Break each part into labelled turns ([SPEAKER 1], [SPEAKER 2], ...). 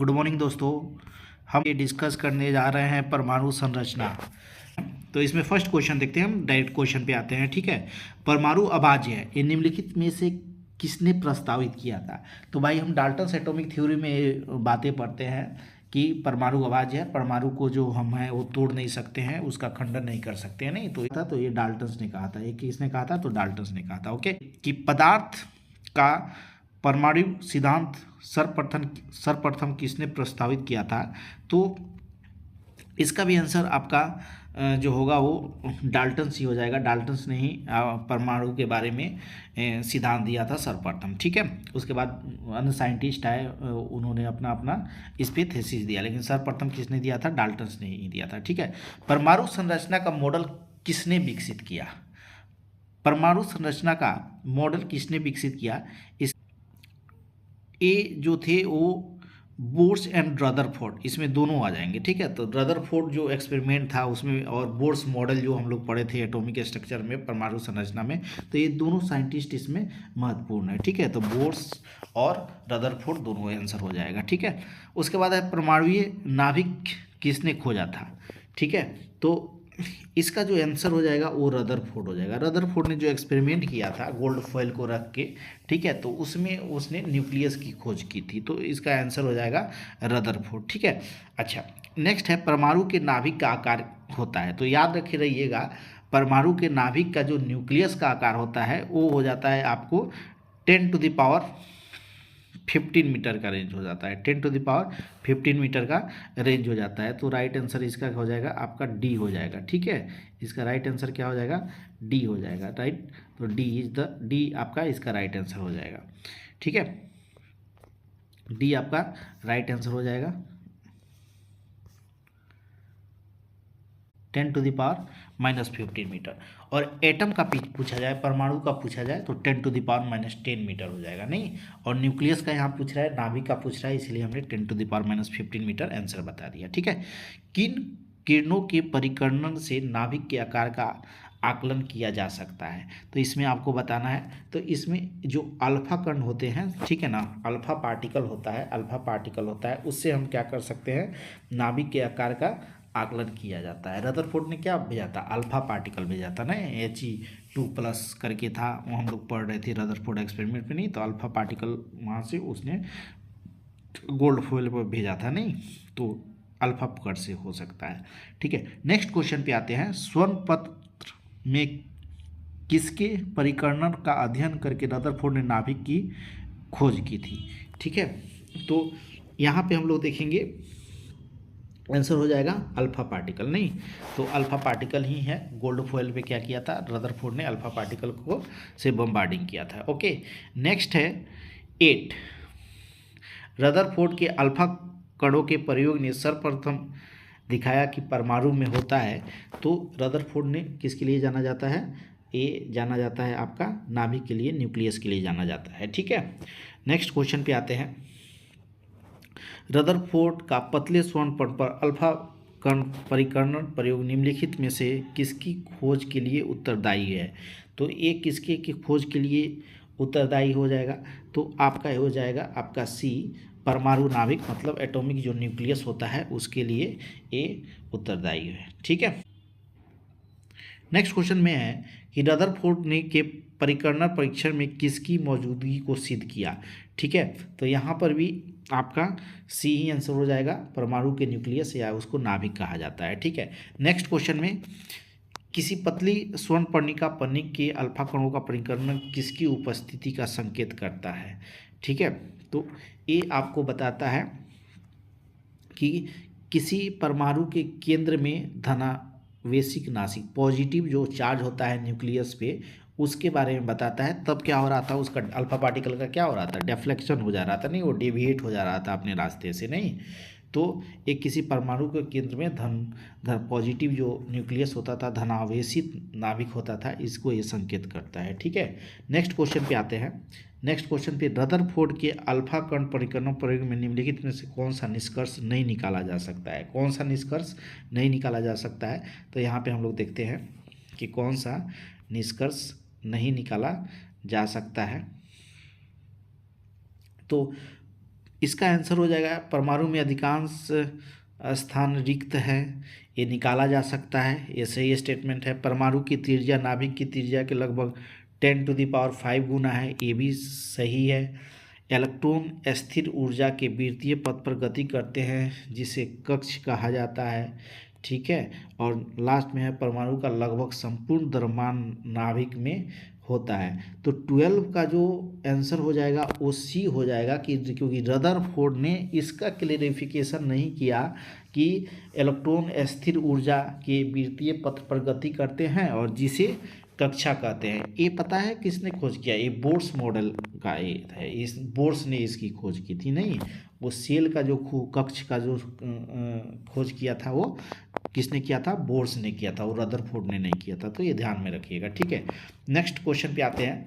[SPEAKER 1] Good morning दोस्तों। हम ये डिस्कस करने जा रहे हैं परमाणु संरचना। तो इसमें फर्स्ट क्वेश्चन देखते हैं, हम डायरेक्ट क्वेश्चन पे आते हैं। ठीक है, परमाणु अभाज्य है, ये निम्नलिखित में से किसने प्रस्तावित किया था? तो भाई हम डाल्टन एटॉमिक थ्योरी में ये बातें पढ़ते हैं कि परमाणु अभाज्य है, परमाणु को जो हम हैं वो तोड़ नहीं सकते हैं, उसका खंडन नहीं कर सकते हैं। नहीं तो ये डाल्टन ने कहा था। ये किसने कहा था? तो डाल्टन ने कहा था। ओके, कि पदार्थ का परमाणु सिद्धांत सर्वप्रथम किसने प्रस्तावित किया था? तो इसका भी आंसर आपका जो होगा वो डाल्टन ही हो जाएगा। डाल्टन ने ही परमाणु के बारे में सिद्धांत दिया था सर्वप्रथम। ठीक है, उसके बाद अन्य साइंटिस्ट आए, उन्होंने अपना अपना इस पे थीसिस दिया, लेकिन सर्वप्रथम किसने दिया था? डाल्टन ने ही दिया था। ठीक है, परमाणु संरचना का मॉडल किसने विकसित किया? परमाणु संरचना का मॉडल किसने विकसित किया? इस ए जो थे वो बोर्स एंड रदरफोर्ड, इसमें दोनों आ जाएंगे। ठीक है, तो रदरफोर्ड जो एक्सपेरिमेंट था उसमें, और बोर्स मॉडल जो हम लोग पढ़े थे एटॉमिक स्ट्रक्चर में, परमाणु संरचना में, तो ये दोनों साइंटिस्ट इसमें महत्वपूर्ण है। ठीक है, तो बोर्स और रदरफोर्ड दोनों आंसर हो जाएगा। ठीक है, उसके बाद है परमाणुीय नाभिक किसने खोजा था? ठीक है, तो इसका जो आंसर हो जाएगा वो रदरफोर्ड हो जाएगा। रदरफोर्ड ने जो एक्सपेरिमेंट किया था गोल्ड फॉयल को रख के, ठीक है, तो उसमें उसने न्यूक्लियस की खोज की थी, तो इसका आंसर हो जाएगा रदरफोर्ड। ठीक है, अच्छा, नेक्स्ट है परमाणु के नाभिक का आकार होता है। तो याद रखे रहिएगा, परमाणु के नाभिक का जो न्यूक्लियस का आकार होता है वो हो जाता है आपको 10⁻15 मीटर का रेंज हो जाता है। 10⁻15 मीटर का रेंज हो जाता है। तो राइट आंसर इसका हो जाएगा आपका डी हो जाएगा। ठीक है, इसका राइट आंसर क्या हो जाएगा? डी हो जाएगा। राइट, तो डी आपका इसका राइट आंसर हो जाएगा। ठीक है, डी आपका राइट आंसर हो जाएगा। 10⁻15 मीटर। और एटम का पूछा जाए, परमाणु का पूछा जाए, तो 10⁻10 मीटर हो जाएगा। नहीं, और न्यूक्लियस का यहाँ पूछ रहा है, नाभिक का पूछ रहा है, इसलिए हमने 10⁻15 मीटर आंसर बता दिया। ठीक है, किन किरणों के परिकर्णन से नाभिक के आकार का आकलन किया जा सकता है? तो इसमें आपको बताना है, तो इसमें जो अल्फा कण होते हैं, ठीक है ना, अल्फा पार्टिकल होता है, उससे हम क्या कर सकते हैं? नाभिक के आकार का आकलन किया जाता है। रदरफोर्ड ने क्या भेजा था? अल्फा पार्टिकल भेजा था ना, He2+ करके था, वो हम लोग पढ़ रहे थे रदरफोर्ड एक्सपेरिमेंट में। नहीं, तो अल्फा पार्टिकल वहाँ से उसने गोल्ड फॉयल पर भेजा था। नहीं, तो अल्फा कण से हो सकता है। ठीक है, नेक्स्ट क्वेश्चन पे आते हैं। स्वर्ण पत्र में किसके परिकर्णन का अध्ययन करके रदरफोर्ड ने नाभिक की खोज की थी? ठीक है, तो यहाँ पे हम लोग देखेंगे आंसर हो जाएगा अल्फा पार्टिकल। नहीं, तो अल्फा पार्टिकल ही है। गोल्ड फॉयल पे क्या किया था? रदरफोर्ड ने अल्फा पार्टिकल को से बम्बार्डिंग किया था। ओके, नेक्स्ट है 8। रदरफोर्ड के अल्फा कणों के प्रयोग ने सर्वप्रथम दिखाया कि परमाणु में होता है। तो रदरफोर्ड ने किसके लिए जाना जाता है? ये जाना जाता है आपका नाभिक के लिए, न्यूक्लियस के लिए जाना जाता है। ठीक है, नेक्स्ट क्वेश्चन पे आते हैं। रदरफोर्ड का पतले स्वर्ण पट पर अल्फा कण परिकर्णन प्रयोग निम्नलिखित में से किसकी खोज के लिए उत्तरदायी है? तो ये किसके की खोज के लिए उत्तरदायी हो जाएगा? तो आपका हो जाएगा आपका सी, परमाणु नाभिक, मतलब एटॉमिक जो न्यूक्लियस होता है उसके लिए ये उत्तरदायी है। ठीक है, नेक्स्ट क्वेश्चन में है कि रदरफोर्ड ने के परिकर्णन परीक्षण में किसकी मौजूदगी को सिद्ध किया? ठीक है, तो यहाँ पर भी आपका सी ही आंसर हो जाएगा, परमाणु के न्यूक्लियस या उसको नाभिक कहा जाता है। ठीक है, नेक्स्ट क्वेश्चन में किसी पतली स्वर्ण पर्णिका पन्नी के अल्फा कणों का परिकर्णन किसकी उपस्थिति का संकेत करता है? ठीक है, तो ये आपको बताता है कि किसी परमाणु के केंद्र में धनावेशिक नासिक पॉजिटिव जो चार्ज होता है न्यूक्लियस पे, उसके बारे में बताता है। तब क्या हो रहा था? उसका अल्फा पार्टिकल का क्या हो रहा था? डेफ्लेक्शन हो जा रहा था। नहीं, वो डेविएट हो जा रहा था अपने रास्ते से। नहीं, तो एक किसी परमाणु के केंद्र में धन पॉजिटिव जो न्यूक्लियस होता था, धनावेशित नाभिक होता था, इसको ये संकेत करता है। ठीक है, नेक्स्ट क्वेश्चन पे आते हैं। नेक्स्ट क्वेश्चन पे रदरफोर्ड के अल्फा कण परिकर्णन प्रयोग में निम्नलिखित में से कौन सा निष्कर्ष नहीं निकाला जा सकता है? कौन सा निष्कर्ष नहीं निकाला जा सकता है? तो यहाँ पे हम लोग देखते हैं कि कौन सा निष्कर्ष नहीं निकाला जा सकता है। तो इसका आंसर हो जाएगा परमाणु में अधिकांश स्थान रिक्त है, ये निकाला जा सकता है, ये सही स्टेटमेंट है। परमाणु की त्रिज्या नाभिक की त्रिज्या के लगभग 10⁵ गुना है, ये भी सही है। इलेक्ट्रॉन स्थिर ऊर्जा के वृत्तीय पथ पर गति करते हैं जिसे कक्ष कहा जाता है, ठीक है। और लास्ट में है परमाणु का लगभग संपूर्ण द्रव्यमान नाभिक में होता है। तो 12 का जो आंसर हो जाएगा वो सी हो जाएगा कि क्योंकि रदरफोर्ड ने इसका क्लेरिफिकेशन नहीं किया कि इलेक्ट्रॉन स्थिर ऊर्जा के वृत्तीय पथ पर गति करते हैं और जिसे कक्षा कहते हैं। ये पता है किसने खोज किया? ये बोर्स मॉडल का ये है, इस बोर्स ने इसकी खोज की थी। नहीं, वो सेल का जो कक्ष का जो खोज किया था वो किसने किया था? बोर्स ने किया था, वो रदरफोर्ड ने नहीं किया था। तो ये ध्यान में रखिएगा, ठीक है। नेक्स्ट क्वेश्चन पे आते हैं।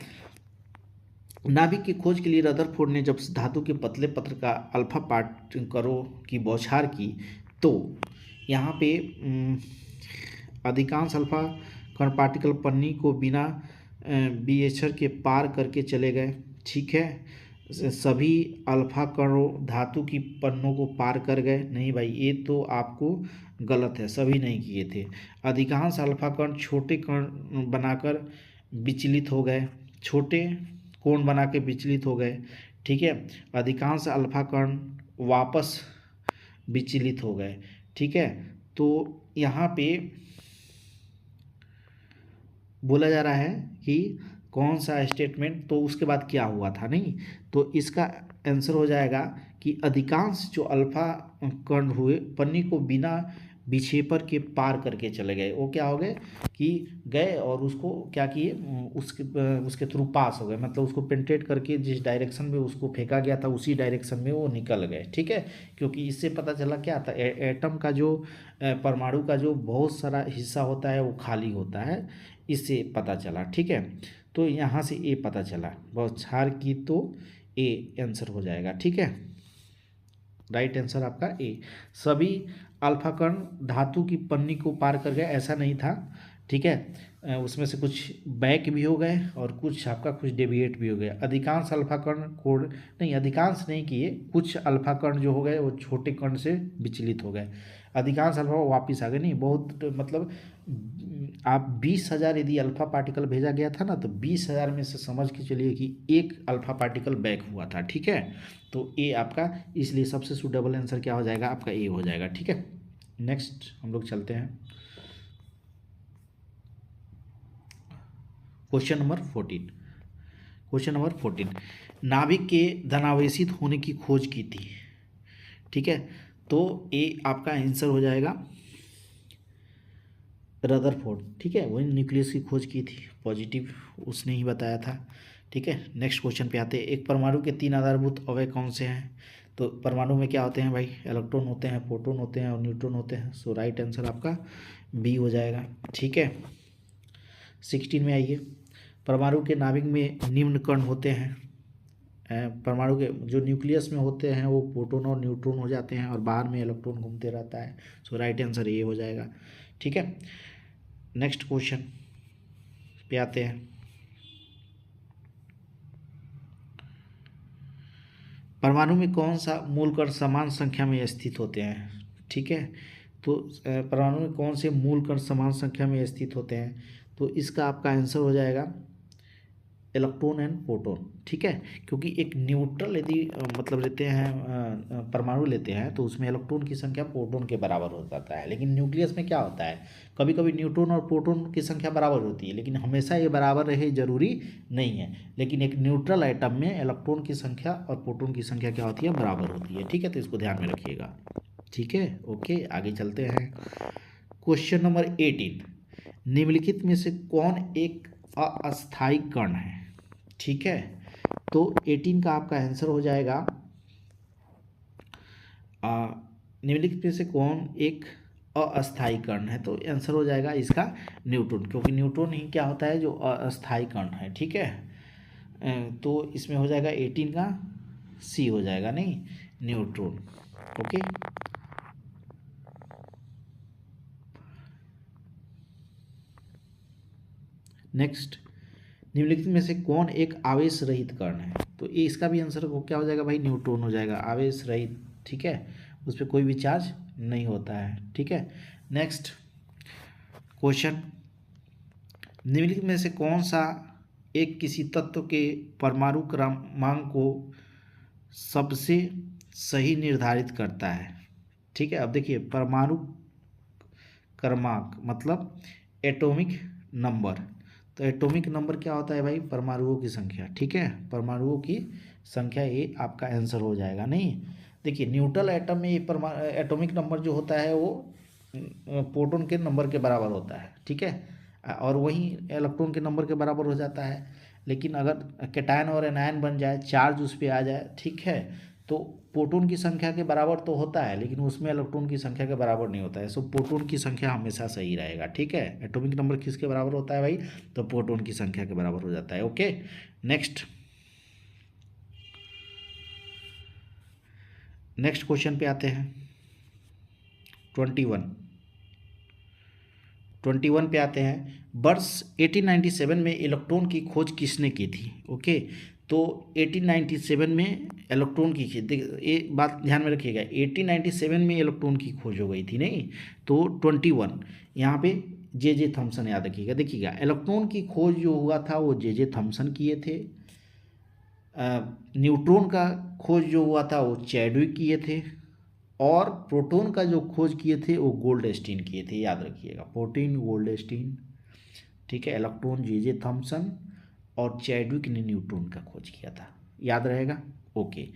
[SPEAKER 1] नाभिक की खोज के लिए रदरफोर्ड ने जब धातु के पतले पत्र का अल्फा पार्टिकलों की बौछार की तो यहाँ पे अधिकांश अल्फा कण पार्टिकल पन्नी को बिना बीएचर के पार करके चले गए, ठीक है। सभी अल्फा कणों धातु की पन्नों को पार कर गए, नहीं भाई ये तो आपको गलत है, सभी नहीं किए थे। अधिकांश अल्फा कण छोटे कण बनाकर विचलित हो गए, छोटे कोण बना के विचलित हो गए, ठीक है। अधिकांश अल्फा कण वापस विचलित हो गए, ठीक है। तो यहाँ पे बोला जा रहा है कि कौन सा स्टेटमेंट, तो उसके बाद क्या हुआ था, नहीं तो इसका आंसर हो जाएगा कि अधिकांश जो अल्फा कण हुए पन्नी को बिना विक्षेपर के पार करके चले गए। वो क्या हो गए कि गए और उसको क्या किए, उसके थ्रू पास हो गए, मतलब उसको पेंट्रेट करके जिस डायरेक्शन में उसको फेंका गया था उसी डायरेक्शन में वो निकल गए, ठीक है। क्योंकि इससे पता चला क्या था, एटम का जो परमाणु का जो बहुत सारा हिस्सा होता है वो खाली होता है, इससे पता चला, ठीक है। तो यहाँ से ए पता चला, बौछार की, तो ए आंसर हो जाएगा, ठीक है। राइट आंसर आपका ए। सभी अल्फा कण धातु की पन्नी को पार कर गए ऐसा नहीं था, ठीक है। उसमें से कुछ बैक भी हो गए और कुछ आपका कुछ डेविएट भी हो गए। अधिकांश अल्फा कण कोण नहीं, अधिकांश नहीं किए, कुछ अल्फा कण जो हो गए वो छोटे कण से विचलित हो गए। अधिकांश अल्फा वापिस आ गए, नहीं बहुत, मतलब आप 20,000 यदि अल्फा पार्टिकल भेजा गया था ना, तो 20,000 में से समझ के चलिए कि एक अल्फा पार्टिकल बैक हुआ था, ठीक है। तो ए आपका, इसलिए सबसे सूटेबल आंसर क्या हो जाएगा आपका? ए हो जाएगा, ठीक है। नेक्स्ट हम लोग चलते हैं क्वेश्चन नंबर 14। क्वेश्चन नंबर 14, नाभिक के धनावेशित होने की खोज की थी, ठीक है। तो ए आपका आंसर हो जाएगा रदरफोर्ड, ठीक है। वही न्यूक्लियस की खोज की थी, पॉजिटिव उसने ही बताया था, ठीक है। नेक्स्ट क्वेश्चन पे आते हैं। एक परमाणु के 3 आधारभूत अवयव कौन से हैं? तो परमाणु में क्या होते हैं भाई? इलेक्ट्रॉन होते हैं, प्रोटॉन होते हैं और न्यूट्रॉन होते हैं। सो राइट आंसर आपका बी हो जाएगा, ठीक है। 16 में आइए। परमाणु के नाभिक में निम्न कण होते हैं। परमाणु के जो न्यूक्लियस में होते हैं वो प्रोटॉन और न्यूट्रॉन हो जाते हैं और बाहर में इलेक्ट्रॉन घूमते रहता है। सो राइट आंसर ये हो जाएगा, ठीक है। नेक्स्ट क्वेश्चन पे आते हैं। परमाणु में कौन सा मूल कण समान संख्या में स्थित होते हैं, ठीक है। तो परमाणु में कौन से मूल कण समान संख्या में स्थित होते हैं? तो इसका आपका आंसर हो जाएगा इलेक्ट्रॉन एंड प्रोटॉन, ठीक है। क्योंकि एक न्यूट्रल यदि मतलब लेते हैं, परमाणु लेते हैं, तो उसमें इलेक्ट्रॉन की संख्या प्रोटॉन के बराबर हो जाता है। लेकिन न्यूक्लियस में क्या होता है, कभी कभी न्यूट्रॉन और प्रोटॉन की संख्या बराबर होती है, लेकिन हमेशा ये बराबर रहे जरूरी नहीं है। लेकिन एक न्यूट्रल आइटम में इलेक्ट्रॉन की संख्या और प्रोटॉन की संख्या क्या होती है? बराबर होती है, ठीक है। तो इसको ध्यान में रखिएगा, ठीक है। ओके, आगे चलते हैं। क्वेश्चन नंबर 18, निम्नलिखित में से कौन एक अस्थायी कण है, ठीक है। तो 18 का आपका आंसर हो जाएगा निम्नलिखित में से कौन एक अस्थायी कण है? तो आंसर हो जाएगा इसका न्यूट्रॉन, क्योंकि न्यूट्रॉन ही क्या होता है? जो अस्थायी कण है, ठीक है। तो इसमें हो जाएगा 18 का सी हो जाएगा, नहीं न्यूट्रॉन, ओके। नेक्स्ट निम्नलिखित में से कौन एक आवेश रहित कण है? तो ये इसका भी आंसर क्या हो जाएगा भाई? न्यूट्रॉन हो जाएगा, आवेश रहित। ठीक है, उस पर कोई भी चार्ज नहीं होता है। ठीक है, नेक्स्ट क्वेश्चन, निम्नलिखित में से कौन सा एक किसी तत्व के परमाणु क्रमांक को सबसे सही निर्धारित करता है? ठीक है, अब देखिए परमाणु क्रमांक मतलब एटॉमिक नंबर। तो एटॉमिक नंबर क्या होता है भाई? परमाणुओं की संख्या। ठीक है, परमाणुओं की संख्या, ये आपका आंसर हो जाएगा। नहीं, देखिए न्यूट्रल एटम में ये एटॉमिक नंबर जो होता है वो प्रोटॉन के नंबर के बराबर होता है। ठीक है, और वही इलेक्ट्रॉन के नंबर के बराबर हो जाता है। लेकिन अगर कैटायन और एनायन बन जाए, चार्ज उस पर आ जाए, ठीक है, तो प्रोटॉन की संख्या के बराबर तो होता है, लेकिन उसमें इलेक्ट्रॉन की संख्या के बराबर नहीं होता है। सो प्रोटॉन की संख्या हमेशा सही रहेगा। ठीक है, एटॉमिक नंबर किसके बराबर होता है भाई? तो प्रोटॉन की संख्या के बराबर हो जाता है। ओके, नेक्स्ट क्वेश्चन पे आते हैं। 21 पे आते हैं। वर्ष 1897 में इलेक्ट्रॉन की खोज किसने की थी? ओके, तो 1897 में इलेक्ट्रॉन की ये बात ध्यान में रखिएगा, 1897 में इलेक्ट्रॉन की खोज हो गई थी। नहीं, तो 21 यहाँ पे जे थॉमसन याद रखिएगा। देखिएगा, इलेक्ट्रॉन की खोज जो हुआ था वो जे थॉमसन किए थे। न्यूट्रॉन का खोज जो हुआ था वो चैडविक किए थे। और प्रोटॉन का जो खोज किए थे वो गोल्डस्टीन किए थे, याद रखिएगा, प्रोटीन गोल्डस्टीन। ठीक है, इलेक्ट्रॉन जे थॉमसन और चैडविक ने न्यूट्रॉन का खोज किया था, याद रहेगा। ओके,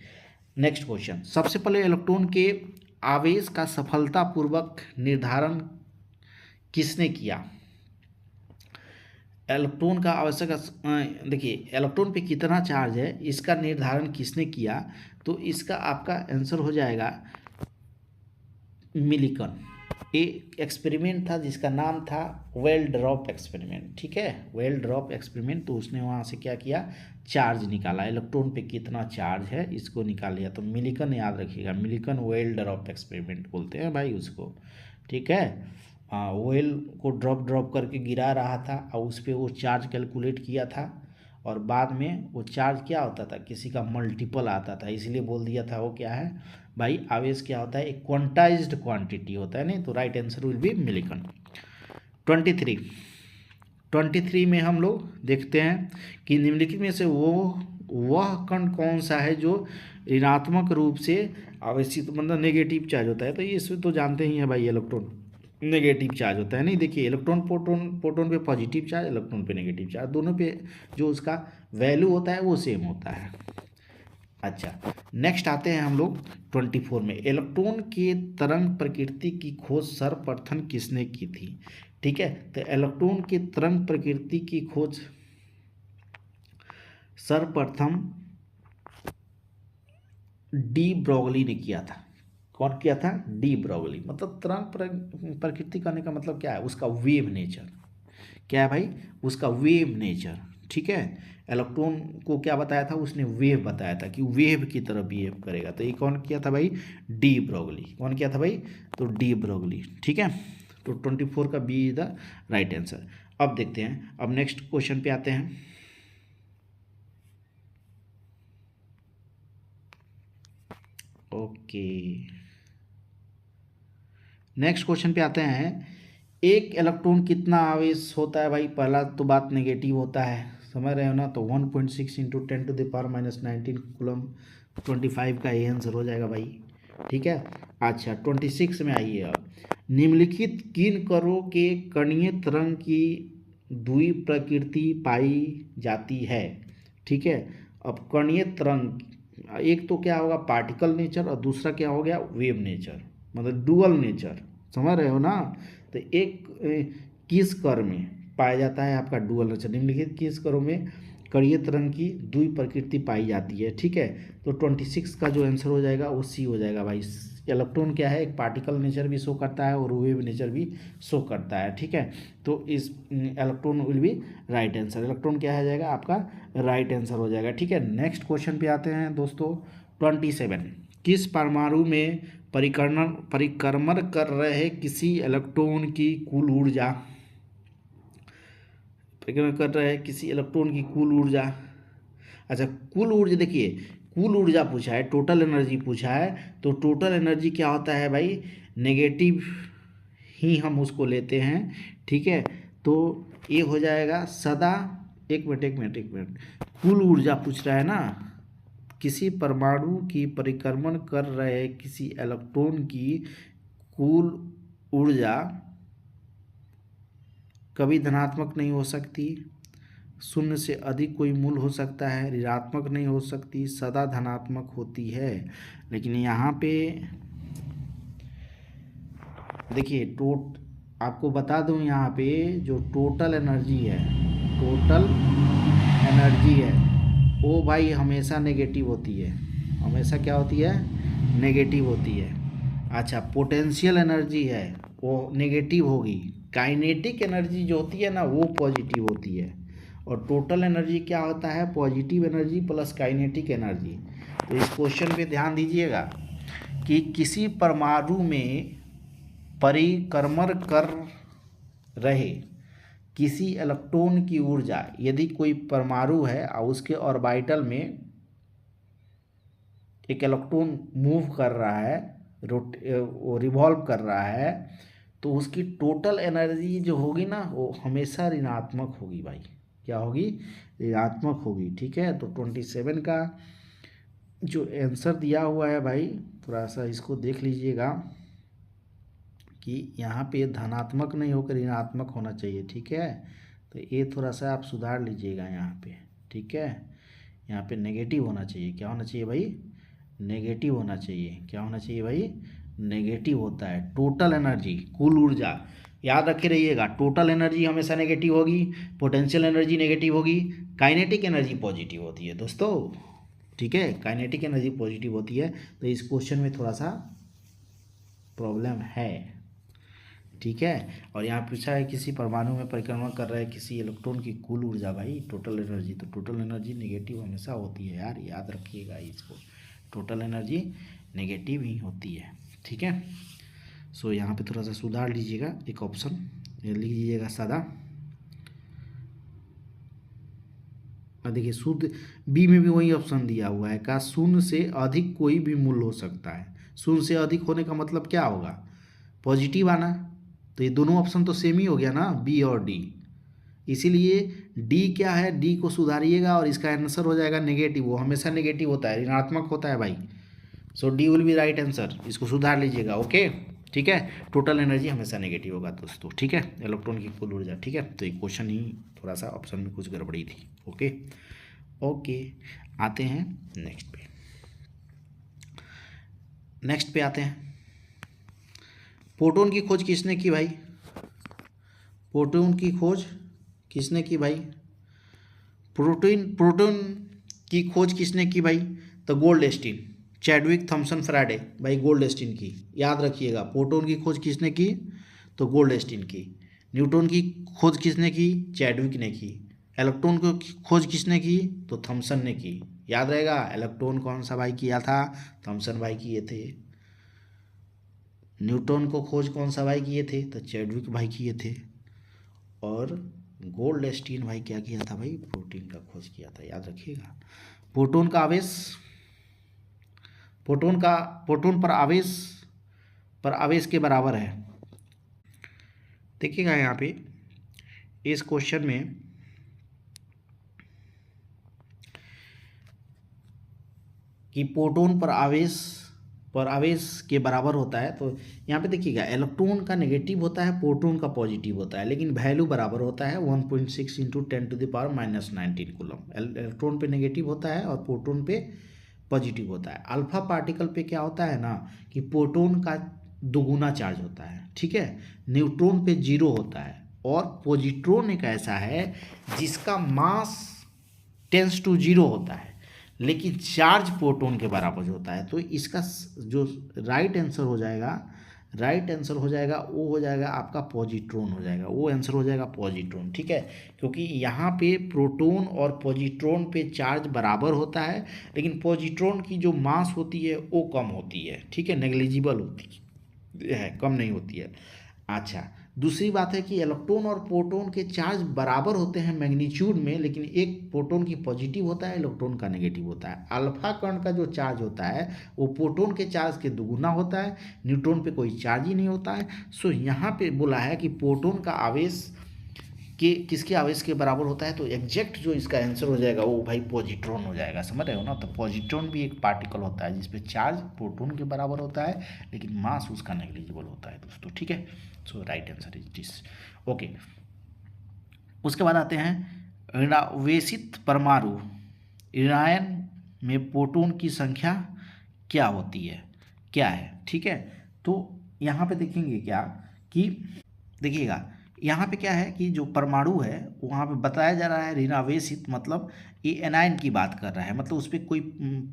[SPEAKER 1] नेक्स्ट क्वेश्चन, सबसे पहले इलेक्ट्रॉन के आवेश का सफलतापूर्वक निर्धारण किसने किया? इलेक्ट्रॉन का आवश्यक देखिए, इलेक्ट्रॉन पे कितना चार्ज है इसका निर्धारण किसने किया? तो इसका आपका आंसर हो जाएगा मिलिकन। एक एक्सपेरिमेंट था जिसका नाम था वेल ड्रॉप एक्सपेरिमेंट। ठीक है, वेल ड्रॉप एक्सपेरिमेंट। तो उसने वहाँ से क्या किया? चार्ज निकाला, इलेक्ट्रॉन पे कितना चार्ज है इसको निकाल लिया। तो मिलिकन याद रखिएगा, मिलिकन वेल ड्रॉप एक्सपेरिमेंट बोलते हैं भाई उसको। ठीक है, वेल को ड्रॉप करके गिरा रहा था और उस पर वो चार्ज कैलकुलेट किया था, और बाद में वो चार्ज क्या होता था? किसी का मल्टीपल आता था, इसलिए बोल दिया था वो क्या है भाई? आवेश क्या होता है? एक क्वांटाइज्ड क्वांटिटी होता है। नहीं, तो right answer will be Millikan. 23 में हम लोग देखते हैं कि निम्नलिखित में से वह कण कौन सा है जो ऋणात्मक रूप से आवेशित मतलब नेगेटिव चार्ज होता है? तो ये इसमें तो जानते ही हैं भाई, इलेक्ट्रॉन नेगेटिव चार्ज होता है। नहीं, देखिए, इलेक्ट्रॉन प्रोटॉन पे पॉजिटिव चार्ज, इलेक्ट्रॉन पे नेगेटिव चार्ज, दोनों पे जो उसका वैल्यू होता है वो सेम होता है। अच्छा, नेक्स्ट आते हैं हम लोग 24 में। इलेक्ट्रॉन के तरंग प्रकृति की खोज सर्वप्रथम किसने की थी? ठीक है, तो इलेक्ट्रॉन की तरंग प्रकृति की खोज सर्वप्रथम डी ब्रोगली ने किया था। कौन किया था? De Broglie. मतलब तरंग प्रकृति करने का मतलब क्या है? उसका वेव नेचर। क्या है भाई? उसका वेव नेचर। ठीक है, इलेक्ट्रॉन को क्या बताया था उसने? वेव बताया था कि वेव की तरह बिहेव करेगा। तो ये कौन किया था भाई? De Broglie. कौन किया था भाई? तो डी ब्रोगली। ठीक है, तो 24 का B is the right answer. अब देखते हैं, अब नेक्स्ट क्वेश्चन पे आते हैं। ओके, नेक्स्ट क्वेश्चन पे आते हैं। एक इलेक्ट्रॉन कितना आवेश होता है भाई? पहला तो बात नेगेटिव होता है, समझ रहे हो ना। तो 1.6 इंटू 10⁻⁻19 कूलम। 25 का ये आंसर हो जाएगा भाई। ठीक है, अच्छा 26 में आइए। अब निम्नलिखित किन कणों के कणीय तरंग की द्वि प्रकृति पाई जाती है? ठीक है, अब कणीय तरंग, एक तो क्या होगा? पार्टिकल नेचर, और दूसरा क्या हो गया? वेव नेचर, मतलब डुअल नेचर। समझ रहे हो ना। तो एक किस कण में पाया जाता है आपका डुअल नेचर? निम्नलिखित किस कणों में कणीय तरंग की द्वि प्रकृति पाई जाती है? ठीक है, तो 26 का जो आंसर हो जाएगा वो सी हो जाएगा भाई। इलेक्ट्रॉन क्या है? एक पार्टिकल नेचर भी शो करता है और वेव नेचर भी शो करता है। ठीक है, तो इस electron will be right answer. Electron क्या हो जाएगा आपका? राइट आंसर हो जाएगा। ठीक है, नेक्स्ट क्वेश्चन पे आते हैं दोस्तों। 27, किस परमाणु में परिक्रमण कर रहे किसी इलेक्ट्रॉन की कुल ऊर्जा परिक्रमा कर रहे हैं किसी इलेक्ट्रॉन की कुल ऊर्जा। अच्छा, कुल ऊर्जा देखिए, कुल ऊर्जा पूछा है, टोटल एनर्जी पूछा है, तो टोटल एनर्जी क्या होता है भाई, नेगेटिव ही हम उसको लेते हैं, ठीक है। तो ये हो जाएगा सदा, एक मिनट, कुल ऊर्जा पूछ रहा है ना, किसी परमाणु की परिक्रमण कर रहे किसी इलेक्ट्रॉन की कुल ऊर्जा कभी धनात्मक नहीं हो सकती, शून्य से अधिक कोई मूल हो सकता है, ऋणात्मक नहीं हो सकती, सदा धनात्मक होती है। लेकिन यहाँ पे देखिए, आपको बता दूं, यहाँ पे जो टोटल एनर्जी है, वो भाई हमेशा नेगेटिव होती है, हमेशा क्या होती है, नेगेटिव होती है। अच्छा, पोटेंशियल एनर्जी है वो नेगेटिव होगी, काइनेटिक एनर्जी जो होती है ना वो पॉजिटिव होती है, और टोटल एनर्जी क्या होता है, positive energy plus kinetic energy. तो इस क्वेश्चन पे ध्यान दीजिएगा कि किसी परमाणु में परिक्रमण कर रहे किसी इलेक्ट्रॉन की ऊर्जा, यदि कोई परमाणु है और उसके ऑर्बिटल में एक इलेक्ट्रॉन मूव कर रहा है, वो रिवॉल्व कर रहा है, तो उसकी टोटल एनर्जी जो होगी ना वो हमेशा ऋणात्मक होगी भाई, क्या होगी, ऋणात्मक होगी, ठीक है। तो 27 का जो आंसर दिया हुआ है भाई, थोड़ा सा इसको देख लीजिएगा कि यहाँ पे धनात्मक नहीं होकर ऋणात्मक होना चाहिए, ठीक है। तो ये थोड़ा सा आप सुधार लीजिएगा यहाँ पे, ठीक है। यहाँ पे नेगेटिव होना चाहिए, क्या होना चाहिए भाई, नेगेटिव होना चाहिए, क्या होना चाहिए भाई, नेगेटिव होता है। टोटल एनर्जी, कुल ऊर्जा, याद रखे रहिएगा, टोटल एनर्जी हमेशा नेगेटिव होगी, पोटेंशियल एनर्जी नेगेटिव होगी, काइनेटिक एनर्जी पॉजिटिव होती है दोस्तों, ठीक है, काइनेटिक एनर्जी पॉजिटिव होती है। तो इस क्वेश्चन में थोड़ा सा प्रॉब्लम है, ठीक है। और यहाँ पूछा है किसी परमाणु में परिक्रमण कर रहे किसी इलेक्ट्रॉन की कुल ऊर्जा, भाई टोटल एनर्जी, तो टोटल एनर्जी नेगेटिव हमेशा होती है यार, याद रखिएगा इसको, टोटल एनर्जी नेगेटिव ही होती है, ठीक है। सो यहाँ पे थोड़ा सा सुधार लीजिएगा, एक ऑप्शन लिख लीजिएगा सदा। देखिए शुद्ध बी में भी वही ऑप्शन दिया हुआ है, का शून्य से अधिक कोई भी मूल्य हो सकता है। शून्य से अधिक होने का मतलब क्या होगा, पॉजिटिव आना, तो ये दोनों ऑप्शन तो सेम ही हो गया ना, बी और डी। इसीलिए डी क्या है, डी को सुधारिएगा और इसका आंसर हो जाएगा नेगेटिव, वो हमेशा नेगेटिव होता है, ऋणात्मक होता है भाई। So D will be right answer, इसको सुधार लीजिएगा, ओके, ठीक है। टोटल एनर्जी हमेशा नेगेटिव होगा दोस्तों, ठीक है, इलेक्ट्रॉन की कुल ऊर्जा, ठीक है। तो ये क्वेश्चन ही थोड़ा सा ऑप्शन में कुछ गड़बड़ी थी, ओके ओके। आते हैं नेक्स्ट पे आते हैं। प्रोटॉन की खोज किसने की भाई, प्रोटॉन की खोज किसने की भाई, प्रोटॉन की खोज किसने की भाई, तो गोल्डस्टीन, चैडविक, थॉमसन, फ्राइडे, भाई गोल्डस्टीन की, याद रखिएगा। प्रोटॉन की खोज किसने की, तो गोल्डस्टीन की। न्यूट्रॉन की खोज किसने की, चैडविक ने की। इलेक्ट्रॉन की खोज किसने की, तो थॉमसन ने की, याद रहेगा। इलेक्ट्रॉन कौन सा भाई किया था, थॉमसन भाई किए थे। न्यूट्रॉन को खोज कौन सा भाई किए थे, तो चैडविक भाई किए थे। और गोल्डस्टीन भाई क्या किया था भाई, प्रोटीन का खोज किया था, याद रखिएगा। प्रोटॉन का आवेश, प्रोटॉन पर आवेश के बराबर है। देखिएगा यहाँ पे इस क्वेश्चन में कि प्रोटॉन पर आवेश के बराबर होता है, तो यहाँ पे देखिएगा इलेक्ट्रॉन का नेगेटिव होता है, प्रोटॉन का पॉजिटिव होता है, लेकिन वैल्यू बराबर होता है 1.6 × 10⁻⁻19 कूलम। इलेक्ट्रॉन पे नेगेटिव होता है और प्रोटॉन पे पॉजिटिव होता है। अल्फा पार्टिकल पे क्या होता है ना कि प्रोटॉन का दोगुना चार्ज होता है, ठीक है। न्यूट्रॉन पे 0 होता है, और पॉजिट्रॉन एक ऐसा है जिसका मास टेंस टू 0 होता है, लेकिन चार्ज प्रोटॉन के बराबर होता है। तो इसका जो राइट आंसर हो जाएगा वो हो जाएगा आपका पॉजिट्रॉन हो जाएगा, वो आंसर हो जाएगा पॉजिट्रॉन, ठीक है। क्योंकि यहाँ पे प्रोटॉन और पॉजिट्रॉन पे चार्ज बराबर होता है, लेकिन पॉजिट्रॉन की जो मास होती है वो कम होती है, ठीक है, नेग्लिजिबल होती है, कम नहीं होती है। अच्छा, दूसरी बात है कि इलेक्ट्रॉन और प्रोटॉन के चार्ज बराबर होते हैं मैग्नीट्यूड में, लेकिन एक प्रोटॉन की पॉजिटिव होता है, इलेक्ट्रॉन का नेगेटिव होता है। अल्फा कण का जो चार्ज होता है वो प्रोटॉन के चार्ज के दुगुना होता है, न्यूट्रॉन पे कोई चार्ज ही नहीं होता है। सो यहाँ पे बोला है कि प्रोटॉन का आवेश के किसके आवेश के बराबर होता है, तो एग्जैक्ट जो इसका आंसर हो जाएगा वो भाई पॉजिट्रॉन हो जाएगा। समझ रहे हो ना। तो पॉजिट्रॉन भी एक पार्टिकल होता है जिसपे चार्ज प्रोटॉन के बराबर होता है, लेकिन मास उसका नेग्लिजिबल होता है दोस्तों, ठीक है। So right answer is this. Okay, उसके बाद आते हैं ऋणावेशित परमाणु ऋणायन में प्रोटॉन की संख्या क्या होती है, क्या है, ठीक है। तो यहाँ पे देखेंगे क्या कि देखिएगा यहाँ पे क्या है कि जो परमाणु है वहाँ पे बताया जा रहा है ऋणावेशित, मतलब ये एनायन की बात कर रहा है, मतलब उस पर कोई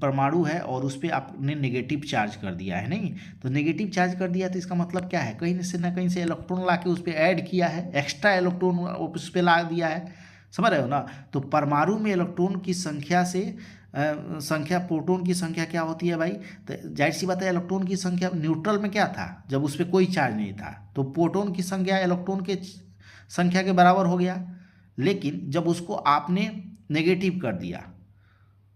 [SPEAKER 1] परमाणु है और उस पर आपने नेगेटिव चार्ज कर दिया है, नहीं तो नेगेटिव चार्ज कर दिया तो इसका मतलब क्या है, कहीं से ना कहीं से इलेक्ट्रॉन ला के उस पर ऐड किया है, एक्स्ट्रा इलेक्ट्रॉन उस पर ला दिया है। समझ रहे हो ना। तो परमाणु में इलेक्ट्रॉन की संख्या से संख्या प्रोटॉन की संख्या क्या होती है भाई, तो जाहिर सी बात है इलेक्ट्रॉन की संख्या न्यूट्रल में क्या था, जब उस पर कोई चार्ज नहीं था तो प्रोटॉन की संख्या इलेक्ट्रॉन के संख्या के बराबर हो गया। लेकिन जब उसको आपने नेगेटिव कर दिया,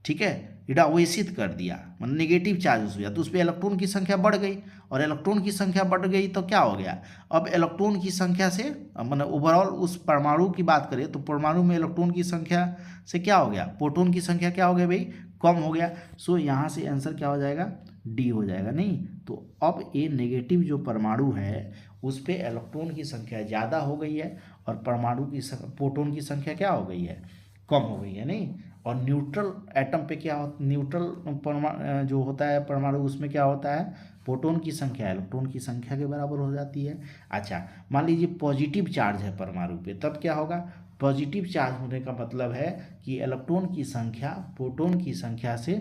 [SPEAKER 1] ठीक है, ऋणावेशित कर दिया, मतलब नेगेटिव चार्ज हो गया, तो उस पर इलेक्ट्रॉन की संख्या बढ़ गई, और इलेक्ट्रॉन की संख्या बढ़ गई तो क्या हो गया, अब इलेक्ट्रॉन की संख्या से मतलब ओवरऑल उस परमाणु की बात करें तो परमाणु में इलेक्ट्रॉन की संख्या से क्या हो गया, प्रोटॉन की संख्या क्या हो गया भाई, कम हो गया। सो यहाँ से आंसर क्या हो जाएगा, डी हो जाएगा। नहीं तो अब ये नेगेटिव जो परमाणु है उस पर इलेक्ट्रॉन की संख्या ज़्यादा हो गई है और परमाणु की प्रोटॉन की संख्या क्या हो गई है, कम हो गई है। नहीं, और न्यूट्रल एटम पे क्या होता, न्यूट्रल जो होता है परमाणु उसमें क्या होता है, प्रोटॉन की संख्या इलेक्ट्रॉन की संख्या के बराबर हो जाती है। अच्छा, मान लीजिए पॉजिटिव चार्ज है परमाणु पे, तब क्या होगा, पॉजिटिव चार्ज होने का मतलब है कि इलेक्ट्रॉन की संख्या प्रोटॉन की संख्या से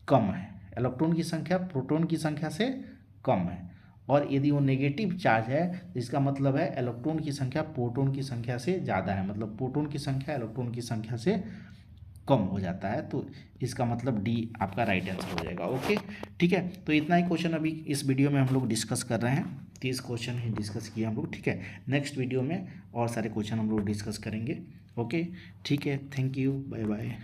[SPEAKER 1] कम है, इलेक्ट्रॉन की संख्या प्रोटॉन की संख्या से कम है। और यदि वो नेगेटिव चार्ज है तो इसका मतलब है इलेक्ट्रॉन की संख्या प्रोटॉन की संख्या से ज़्यादा है, मतलब प्रोटॉन की संख्या इलेक्ट्रॉन की संख्या से कम हो जाता है। तो इसका मतलब डी आपका राइट आंसर हो जाएगा। ओके, ठीक है। तो इतना ही क्वेश्चन अभी इस वीडियो में हम लोग डिस्कस कर रहे हैं, 30 क्वेश्चन ही डिस्कस किए हम लोग, ठीक है। नेक्स्ट वीडियो में और सारे क्वेश्चन हम लोग डिस्कस करेंगे। ओके, ठीक है, थैंक यू, बाय बाय।